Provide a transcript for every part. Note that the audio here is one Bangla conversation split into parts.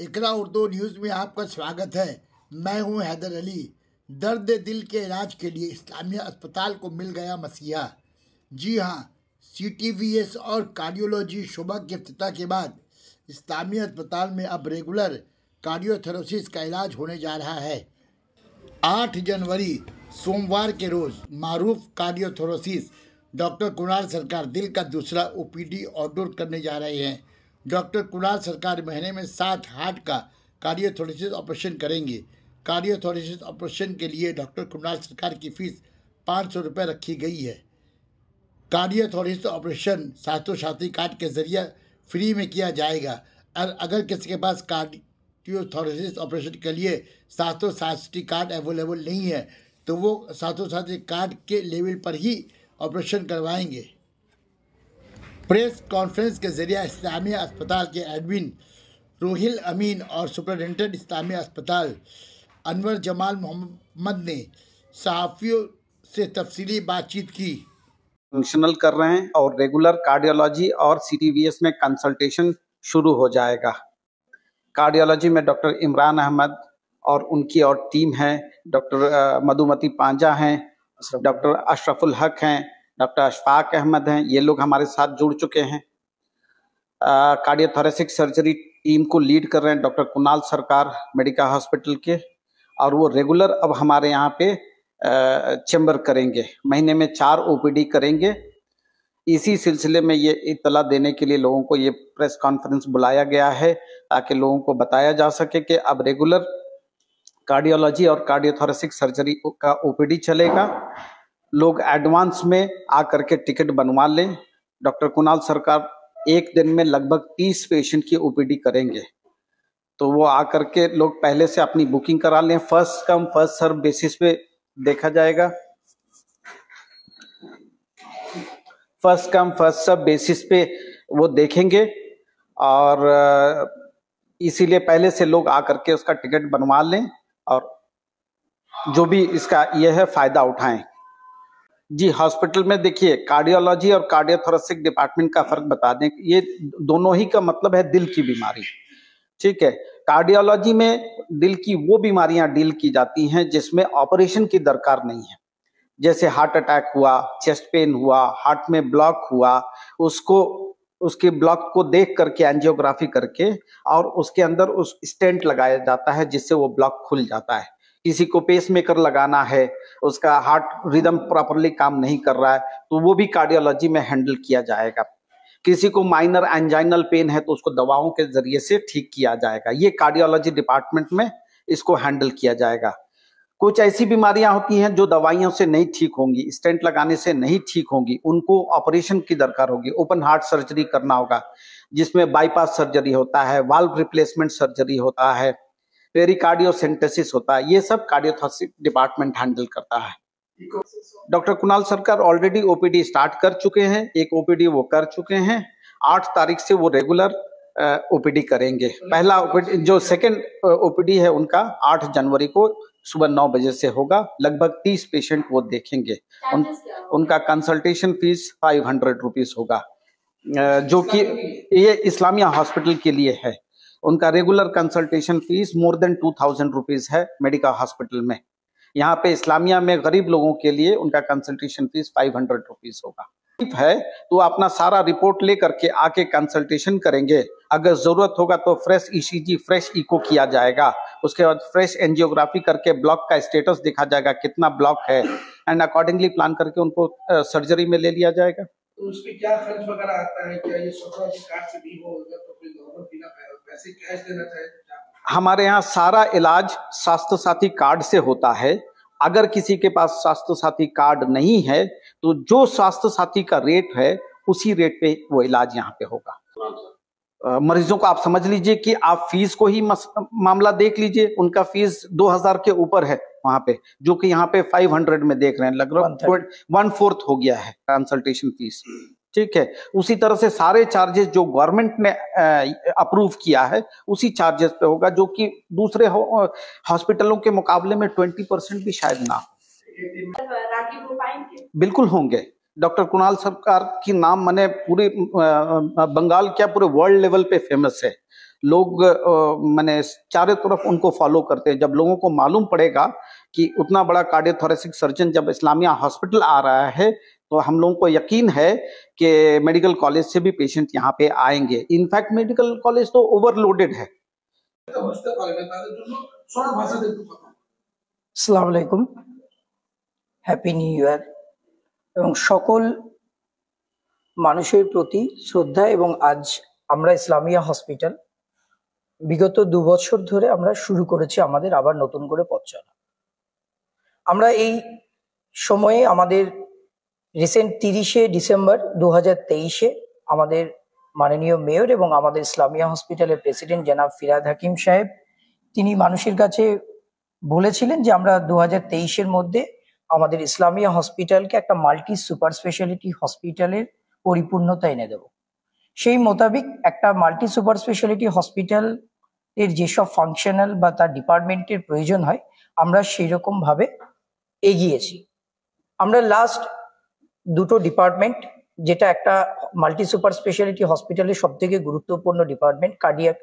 इकरा उर्दू न्यूज़ में आपका स्वागत है। मैं हूं हैदर अली। दर्द दिल के इलाज के लिए इस्लामिया अस्पताल को मिल गया मसीहा। जी हां, CTVS और कार्डियोलॉजी शोबा के इफ्तिताह के बाद इस्लामिया अस्पताल में अब रेगुलर कार्डियोथोरेसिस का इलाज होने जा रहा है। 8 जनवरी सोमवार के रोज़ मारूफ कार्डियोथोरेसिस डॉक्टर कुणाल सरकार दिल का दूसरा OPD आउटडोर करने जा रहे हैं। डॉक्टर कुणाल सरकार महीने में 7 हार्ट का कार्डियोथोरेसिस ऑपरेशन करेंगे। कार्डियोथोरेसिस ऑपरेशन के लिए डॉक्टर कुणाल सरकार की फीस 500 रुपये रखी गई है। कार्डियोथोरेसिस ऑपरेशन स्वास्थ्य साथी कार्ड के जरिए फ्री में किया जाएगा। और अगर किसी के पास कार्डियोथोरेसिस ऑपरेशन के लिए स्वास्थ्य साथी कार्ड अवेलेबल नहीं है तो वो स्वास्थ्य साथी कार्ड के लेवल पर ही ऑपरेशन करवाएंगे। प्रेस कॉन्फ्रेंस के जरिए इस्लामिया अस्पताल के एडमिन रोहिल अमीन और सुपरिटेंडेंट इस्लामिया अस्पताल अनवर जमाल मोहम्मद ने सहाफ़ियों से तफसीली बातचीत की। फंक्शनल कर रहे हैं और रेगुलर कार्डियोलॉजी और CTVS में कंसल्टेशन शुरू हो जाएगा। कार्डियोलॉजी में डॉक्टर इमरान अहमद और उनकी और टीम है, डॉक्टर मधुमती पांजा हैं, डॉक्टर अशरफुल हक हैं, डॉक्टर अशफाक अहमद हैं, ये लोग हमारे साथ जुड़ चुके हैं। कार्डियोथोरेसिक सर्जरी टीम को लीड कर रहे हैं डॉक्टर कुणाल सरकार मेडिका हॉस्पिटल के, और वो रेगुलर अब हमारे यहाँ पे चैम्बर करेंगे। महीने में 4 OPD करेंगे। इसी सिलसिले में ये इत्तला देने के लिए लोगों को ये प्रेस कॉन्फ्रेंस बुलाया गया है ताकि लोगों को बताया जा सके कि अब रेगुलर कार्डियोलॉजी और कार्डियोथोरेसिक सर्जरी का OPD चलेगा। लोग एडवांस में आकर के टिकट बनवा लें। डॉक्टर कुणाल सरकार एक दिन में लगभग 30 पेशेंट की OPD करेंगे, तो वो आकर के लोग पहले से अपनी बुकिंग करा लें। First come first serve basis पे देखा जाएगा। First come first serve basis पे वो देखेंगे और इसीलिए पहले से लोग आकर के उसका टिकट बनवा लें और जो भी इसका यह है फायदा उठाएं। जी, हॉस्पिटल में देखिए कार्डियोलॉजी और कार्डियोथोरेसिक डिपार्टमेंट का फर्क बता दें। ये दोनों ही का मतलब है दिल की बीमारी, ठीक है। कार्डियोलॉजी में दिल की वो बीमारियां डील की जाती हैं जिसमें ऑपरेशन की दरकार नहीं है, जैसे हार्ट अटैक हुआ, चेस्ट पेन हुआ, हार्ट में ब्लॉक हुआ, उसके ब्लॉक को देख करके एंजियोग्राफी करके और उसके अंदर उस स्टेंट लगाया जाता है जिससे वो ब्लॉक खुल जाता है। किसी को पेसमेकर लगाना है, उसका हार्ट रिदम प्रॉपरली काम नहीं कर रहा है तो वो भी कार्डियोलॉजी में हैंडल किया जाएगा। किसी को माइनर एंजाइनल पेन है तो उसको दवाओं के जरिए से ठीक किया जाएगा। ये कार्डियोलॉजी डिपार्टमेंट में इसको हैंडल किया जाएगा। कुछ ऐसी बीमारियां होती हैं जो दवाइयों से नहीं ठीक होंगी, स्टेंट लगाने से नहीं ठीक होंगी, उनको ऑपरेशन की दरकार होगी। ओपन हार्ट सर्जरी करना होगा जिसमें बाईपास सर्जरी होता है, वाल्व रिप्लेसमेंट सर्जरी होता है, पेरिकार्डियोसेंटेसिस होता है। ये सब कार्डियोथोरेसिक डिपार्टमेंट हैंडल करता है। डॉक्टर कुणाल सरकार ऑलरेडी OPD स्टार्ट कर चुके हैं। एक OPD वो कर चुके हैं। 8 तारीख से वो रेगुलर OPD करेंगे। पहला OPD जो सेकंड OPD है उनका 8 जनवरी को सुबह 9 बजे से होगा। लगभग 30 पेशेंट वो देखेंगे। उनका कंसल्टेशन फीस 500 रुपीज होगा, जो कि ये इस्लामिया हॉस्पिटल के लिए है। उनका regular consultation fees more than 2000 rupees है मेडिका हॉस्पिटल में। यहाँ पे इस्लामिया में गरीब लोगों के लिए उनका कंसल्टेशन फीस 500 रुपीज होगा। है तो अपना सारा रिपोर्ट लेकर के आके कंसल्टेशन करेंगे। अगर जरूरत होगा तो फ्रेश ECG फ्रेश इको किया जाएगा। उसके बाद फ्रेश एंजियोग्राफी करके ब्लॉक का स्टेटस देखा जाएगा, कितना ब्लॉक है, एंड अकॉर्डिंगली प्लान करके उनको सर्जरी में ले लिया जाएगा। तो उसमें क्या खर्च वगैरह आता है? क्या ये 17 कार्ड से भी होगा तो कोई गवर्नमेंट बिना पैसे कैश देना चाहे? हमारे यहाँ सारा इलाज स्वास्थ्य साथी कार्ड से होता है। अगर किसी के पास स्वास्थ्य साथी कार्ड नहीं है तो जो स्वास्थ्य साथी का रेट है उसी रेट पे वो इलाज यहाँ पे होगा। मरीजों को आप समझ लीजिए कि आप फीस को ही मामला देख लीजिए। उनका फीस 2000 के ऊपर है वहां पे, जो कि यहाँ पे 500 में देख रहे हैं। लगभग 1/4 हो गया है कंसल्टेशन फीस, ठीक है। उसी तरह से सारे चार्जेस जो गवर्नमेंट ने अप्रूव किया है उसी चार्जेस पे होगा, जो कि दूसरे हॉस्पिटलों के मुकाबले में 20% भी शायद ना हो। बिल्कुल होंगे। डॉक्टर कुणाल सरकार की नाम माने पूरे बंगाल क्या पूरे वर्ल्ड लेवल पे फेमस है। लोग मैंने चारों तरफ उनको फॉलो करते हैं। जब लोगों को मालूम पड़ेगा कि उतना बड़ा कार्डियोथोरेसिक सर्जन जब इस्लामिया हॉस्पिटल आ रहा है, तो हम लोगों को यकीन है कि मेडिकल कॉलेज से भी पेशेंट यहाँ पे आएंगे। इनफैक्ट मेडिकल कॉलेज तो ओवरलोडेड है। আসসালামু আলাইকুম, হ্যাপি নিউ ইয়ার এবং সকল মানুষের প্রতি শ্রদ্ধা। এবং আজ আমরা ইসলামিয়া হসপিটাল বিগত 2 বছর ধরে আমরা শুরু করেছি আমাদের আবার নতুন করে পথ চলা। আমরা এই সময়ে আমাদের রিসেন্ট 30শে ডিসেম্বর 2023-এ আমাদের মাননীয় মেয়র এবং আমাদের ইসলামিয়া হসপিটালের প্রেসিডেন্ট জনাব ফিরহাদ হাকিম সাহেব তিনি মানুষের কাছে বলেছিলেন যে আমরা 2023-এর মধ্যে আমাদের ইসলামিয়া হসপিটালকে একটা মাল্টি সুপার স্পেশালিটি হসপিটালের পরিপূর্ণতা এনে দেব। সেই মোতাবেক একটা মাল্টি সুপার স্পেশালিটি হসপিটাল এর যেসব ফাংশনাল বা তার ডিপার্টমেন্টের প্রয়োজন হয় আমরা সেই রকম ভাবে এগিয়েছি। আমরা লাস্ট দুটো ডিপার্টমেন্ট, যেটা একটা মাল্টি সুপার স্পেশালিটি হসপিটালের সব থেকে গুরুত্বপূর্ণ ডিপার্টমেন্ট কার্ডিয়াক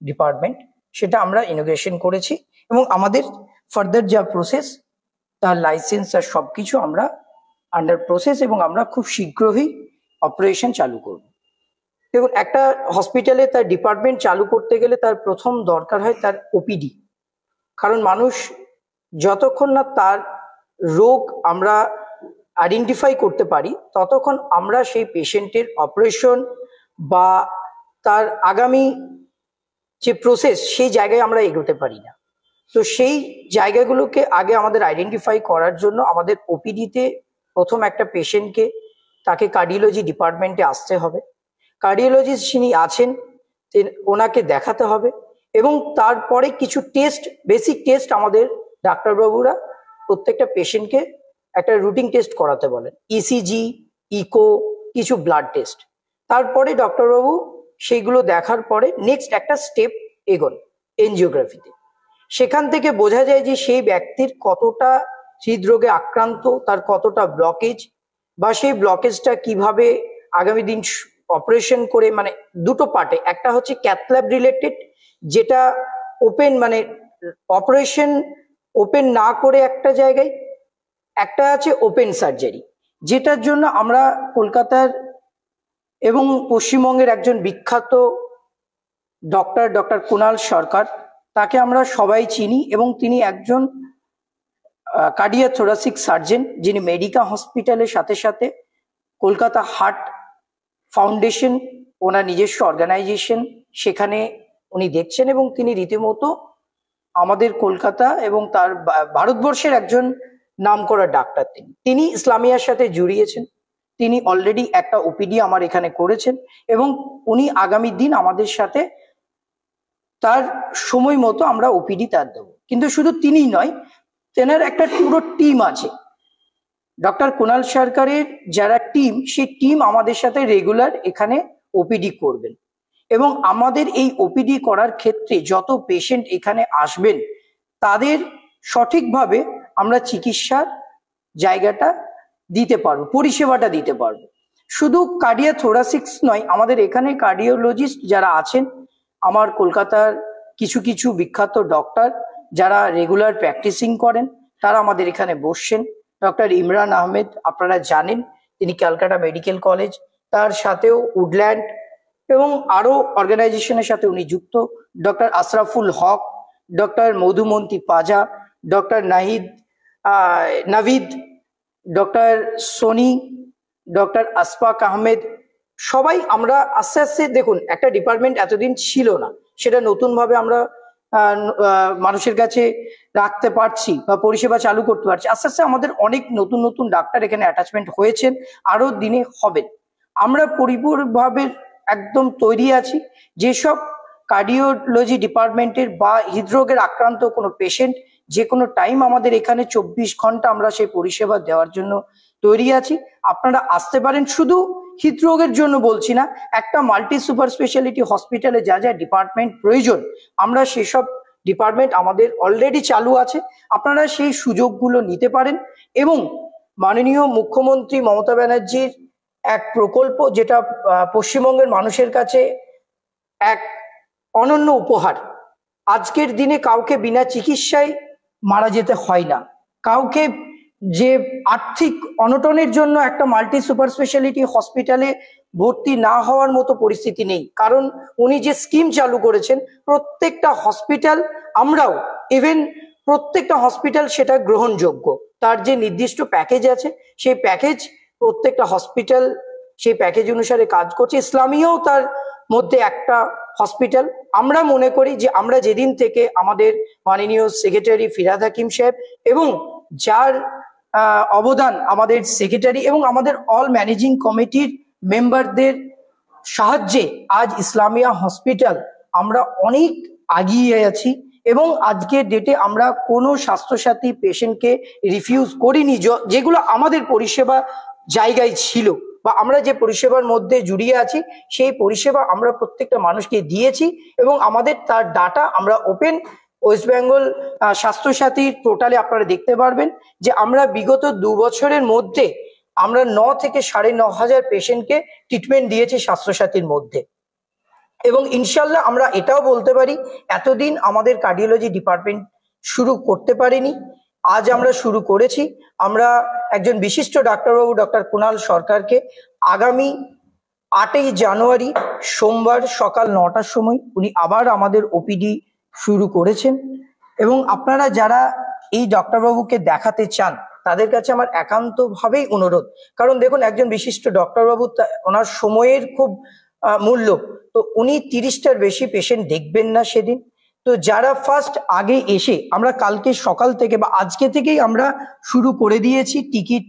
ডিপার্টমেন্ট, সেটা আমরা ইনোগ্রেশন করেছি এবং আমাদের ফার্দার যা প্রসেস তার লাইসেন্স আর সবকিছু আমরা আন্ডার প্রসেস এবং আমরা খুব শীঘ্রই অপারেশন চালু করব। দেখুন, একটা হসপিটালে তার ডিপার্টমেন্ট চালু করতে গেলে তার প্রথম দরকার হয় তার ওপিডি, কারণ মানুষ যতক্ষণ না তার রোগ আমরা আইডেন্টিফাই করতে পারি ততক্ষণ আমরা সেই পেশেন্টের অপারেশন বা তার আগামী যে প্রসেস সেই জায়গায় আমরা এগোতে পারি না। তো সেই জায়গাগুলোকে আগে আমাদের আইডেন্টিফাই করার জন্য আমাদের ওপিডিতে প্রথম একটা পেশেন্টকে তাকে কার্ডিওলজি ডিপার্টমেন্টে আসতে হবে, কার্ডিওলজিস্ট যিনি আছেন ওনাকে দেখাতে হবে এবং তারপরে কিছু টেস্ট, বেসিক টেস্ট আমাদের ডাক্তারবাবুরা প্রত্যেকটা পেশেন্টকে একটা রুটিন টেস্ট করাতে বলেন, ইসিজি, ইকো, কিছু ব্লাড টেস্ট। তারপরে ডক্টরবাবু সেইগুলো দেখার পরে নেক্সট একটা স্টেপ এগোন এনজিওগ্রাফিতে। সেখান থেকে বোঝা যায় যে সেই ব্যক্তির কতটা হৃদরোগে আক্রান্ত, তার কতটা ব্লকেজ, বা সেই ব্লকেজটা কিভাবে আগামী দিন অপারেশন করে, মানে দুটো পার্টে, একটা হচ্ছে ক্যাথল্যাব রিলেটেড যেটা ওপেন মানে অপারেশন ওপেন না করে একটা জায়গায়, একটা আছে ওপেন সার্জারি, যেটার জন্য আমরা কলকাতার এবং পশ্চিমবঙ্গের একজন বিখ্যাত ডক্টর কুনাল সরকার, তাকে আমরা সবাই চিনি এবং তিনি একজন কার্ডিওথোরাসিক সার্জন, যিনি মেডিকা হসপিটালের সাথে সাথে কলকাতা হার্ট ফাউন্ডেশন ওনার নিজস্ব অর্গানাইজেশন, সেখানে উনি দেখছেন এবং তিনি রীতিমতো আমাদের কলকাতা এবং তার ভারতবর্ষের একজন নামকরা ডাক্তার। তিনি ইসলামিয়ার সাথে জড়িয়েছেন, তিনি অলরেডি একটা ওপিডি আমার এখানে করেছেন এবং উনি আগামী দিন আমাদের সাথে তার সময় মতো আমরা ওপিডি তার দেবো। কিন্তু শুধু তিনি নয়, তেনার একটা পুরো টিম আছে, ডক্টর কুনাল সরকারের যারা টিম, সেই টিম আমাদের সাথে রেগুলার এখানে ওপিডি করবেন এবং আমাদের এই ওপিডি করার ক্ষেত্রে যত পেশেন্ট এখানে আসবেন তাদের সঠিকভাবে আমরা চিকিৎসার জায়গাটা দিতে পারবো, পরিষেবাটা দিতে পারবো। শুধু কার্ডিওথোরাসিক্স নয়, আমাদের এখানে কার্ডিওলজিস্ট যারা আছেন, আমার কলকাতার কিছু কিছু বিখ্যাত ডক্টর যারা রেগুলার প্র্যাকটিসিং করেন তারা আমাদের এখানে বসছেন। ডক্টর ইমরান আহমেদ আপনারা জানেন, তিনি ক্যালকাটা মেডিকেল কলেজ, তার সাথেও উডল্যান্ড এবং আরো অর্গানাইজেশনের সাথে উনি যুক্ত। Doctor Ashraful Haque, doctor Madhumanti Paja, doctor Navid, doctor Soni, doctor Ashfaq Ahmed, সবাই আমরা আস্তে আস্তে, দেখুন একটা ডিপার্টমেন্ট এতদিন ছিল না, সেটা নতুন ভাবে আমরা মানুষের কাছে রাখতে পারছি বা পরিষেবা চালু করতে পারছি। আস্তে আস্তে আমাদের অনেক নতুন নতুন ডাক্তার এখানে অ্যাটাচমেন্ট হয়েছেন, আরো দিনে হবেন। আমরা পরিপূর্ণভাবে একদম তৈরি আছি। যেসব কার্ডিওলজি ডিপার্টমেন্টের বা হৃদরোগের আক্রান্ত কোনো পেশেন্ট যে কোনো টাইম আমাদের এখানে 24 ঘন্টা আমরা সেই পরিষেবা দেওয়ার জন্য তৈরি আছি। আপনারা আসতে পারেন। শুধু হৃদরোগের জন্য বলছি না, একটা মাল্টি সুপার স্পেশালিটি হসপিটালে যা যা ডিপার্টমেন্ট প্রয়োজন আমরা সেসব ডিপার্টমেন্ট আমাদের অলরেডি চালু আছে, আপনারা সেই সুযোগগুলো নিতে পারেন। এবং মাননীয় মুখ্যমন্ত্রী মমতা ব্যানার্জির এক প্রকল্প, যেটা পশ্চিমবঙ্গের মানুষের কাছে এক অনন্য উপহার। আজকের দিনে কাউকে বিনা চিকিৎসায় মারা যেতে হয় না, কাউকে যে আর্থিক অনটনের জন্য একটা মাল্টি সুপার স্পেশালিটি হসপিটালে ভর্তি না হওয়ার মতো পরিস্থিতি নেই, কারণ উনি যে স্কিম চালু করেছেন প্রত্যেকটা হসপিটাল, আমরাও ইভেন প্রত্যেকটা হসপিটাল সেটা গ্রহণযোগ্য। তার যে নির্দিষ্ট প্যাকেজ আছে সেই প্যাকেজ প্রত্যেকটা হসপিটাল সেই প্যাকেজ অনুসারে কাজ করছে। ইসলামিয়াও তার মধ্যে একটা হসপিটাল। আমরা মনে করি যে আমরা যেদিন থেকে আমাদের মাননীয় সেক্রেটারি ফিরহাদ হাকিম সাহেব এবং যার অবদান আমাদের সেক্রেটারি এবং আমাদের অল ম্যানেজিং কমিটির মেম্বারদের সাহায্যে আজ ইসলামিয়া হসপিটাল আমরা অনেক এগিয়ে আছি এবং আজকের ডেটে আমরা কোনো স্বাস্থ্যসাথী পেশেন্টকে রিফিউজ করিনি। যেগুলো আমাদের পরিষেবা জায়গায় ছিল বা আমরা যে পরিষেবার মধ্যে জড়িয়ে আছি সেই পরিষেবা আমরা প্রত্যেকটা মানুষকে দিয়েছি এবং আমাদের তার ডাটা আমরা ওপেন ওয়েস্ট বেঙ্গল স্বাস্থ্যসাথীর পোর্টালে আপনারা দেখতে পারবেন যে আমরা বিগত 2 বছরের মধ্যে আমরা 9 থেকে 9,500 পেশেন্টকে ট্রিটমেন্ট দিয়েছি স্বাস্থ্যসাথীর মধ্যে। এবং ইনশাল্লাহ আমরা এটাও বলতে পারি এতদিন আমাদের কার্ডিওলজি ডিপার্টমেন্ট শুরু করতে পারিনি, আজ আমরা শুরু করেছি। আমরা একজন বিশিষ্ট ডাক্তারবাবু ডক্টর কুণাল সরকারকে আগামী 8ই জানুয়ারি সোমবার সকাল 9টার সময় উনি আবার আমাদের ওপিডি শুরু করেছেন এবং আপনারা যারা এই ডক্টরবাবুকে দেখাতে চান তাদের কাছে আমার একান্তভাবেই অনুরোধ, কারণ দেখুন একজন বিশিষ্ট ডক্টরবাবু ওনার সময়ের খুব মূল্য, তো উনি 30টার বেশি পেশেন্ট দেখবেন না সেদিন। তো যারা ফার্স্ট আগে এসে আমরা কালকে সকাল থেকে বা আজকে থেকেই আমরা শুরু করে দিয়েছি টিকিট,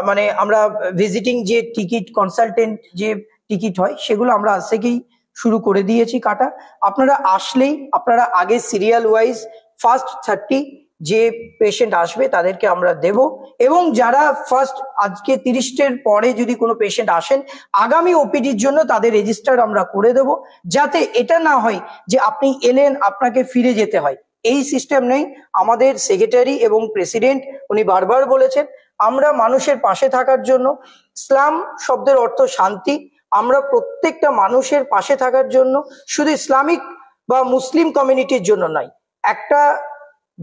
মানে আমরা ভিজিটিং যে টিকিট কনসালটেন্ট যে টিকিট হয় সেগুলো আমরা আজ থেকেই শুরু করে দিয়েছি কাটা। আপনারা আসলেই আপনারা আগে সিরিয়াল ওয়াইজ ফার্স্ট 30 যে পেশেন্ট আসবে তাদেরকে আমরা দেব এবং যারা ফার্স্ট আজকে 30টার পরে যদি কোনো পেশেন্ট আসেন আগামী ওপিডির জন্য তাদের রেজিস্টার আমরা করে দেব, যাতে এটা না হয় যে আপনি এলেন আপনাকে ফিরে যেতে হয়। এই সিস্টেম নেই। আমাদের সেক্রেটারি এবং প্রেসিডেন্ট উনি বারবার বলেছেন আমরা মানুষের পাশে থাকার জন্য, ইসলাম শব্দের অর্থ শান্তি, আমরা প্রত্যেকটা মানুষের পাশে থাকার জন্য, শুধু ইসলামিক বা মুসলিম কমিউনিটির জন্য নয়, একটা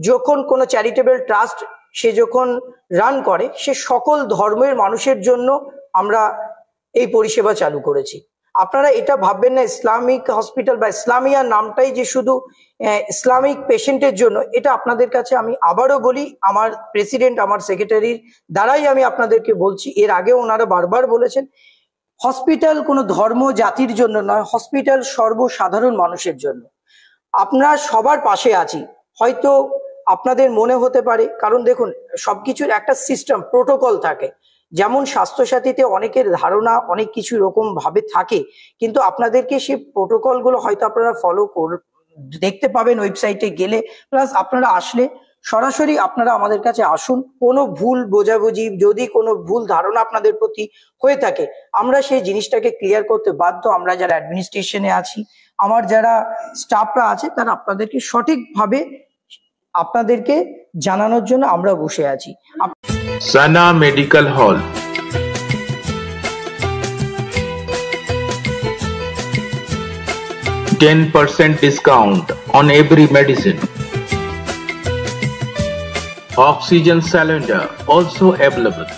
যখন কোনো চ্যারিটেবল ট্রাস্ট সে যখন রান করে সে সকল ধর্মের মানুষের জন্য আমরা এই পরিষেবা চালু করেছি। আপনারা এটা ভাববেন না ইসলামিক হসপিটাল বা ইসলামিয়া নামটাই যে শুধু ইসলামিক পেশেন্টের জন্য। এটা আপনাদের কাছে আমি আবারও বলি, আমার প্রেসিডেন্ট আমার সেক্রেটারির দ্বারাই আমি আপনাদেরকে বলছি, এর আগে ওনারা বারবার বলেছেন হসপিটাল কোনো ধর্ম জাতির জন্য নয়, হসপিটাল সর্বসাধারণ মানুষের জন্য। আপনারা সবার পাশে আছি। হয়তো আপনাদের মনে হতে পারে, কারণ দেখুন সবকিছুর একটা সিস্টেম প্রোটোকল থাকে, যেমন স্বাস্থ্যসাথীতে অনেকের ধারণা অনেক কিছু এরকম ভাবে থাকে, কিন্তু আপনাদেরকে সেই প্রোটোকল গুলো হয়তো আপনারা ফলো দেখতে পাবেন ওয়েবসাইটে গেলে, প্লাস আপনারা আসলে সরাসরি আপনারা আমাদের কাছে আসুন। কোনো ভুল বোঝাবুঝি যদি কোনো ভুল ধারণা আপনাদের প্রতি হয়ে থাকে আমরা সেই জিনিসটাকে ক্লিয়ার করতে বাধ্য। আমরা যারা অ্যাডমিনিস্ট্রেশনে আছি, আমার যারা স্টাফরা আছে, তারা আপনাদেরকে সঠিকভাবে আপনাদেরকে জানানোর জন্য আমরা বসে আছি। সানা medical hall, $10% discount on every medicine. Oxygen cylinder also available.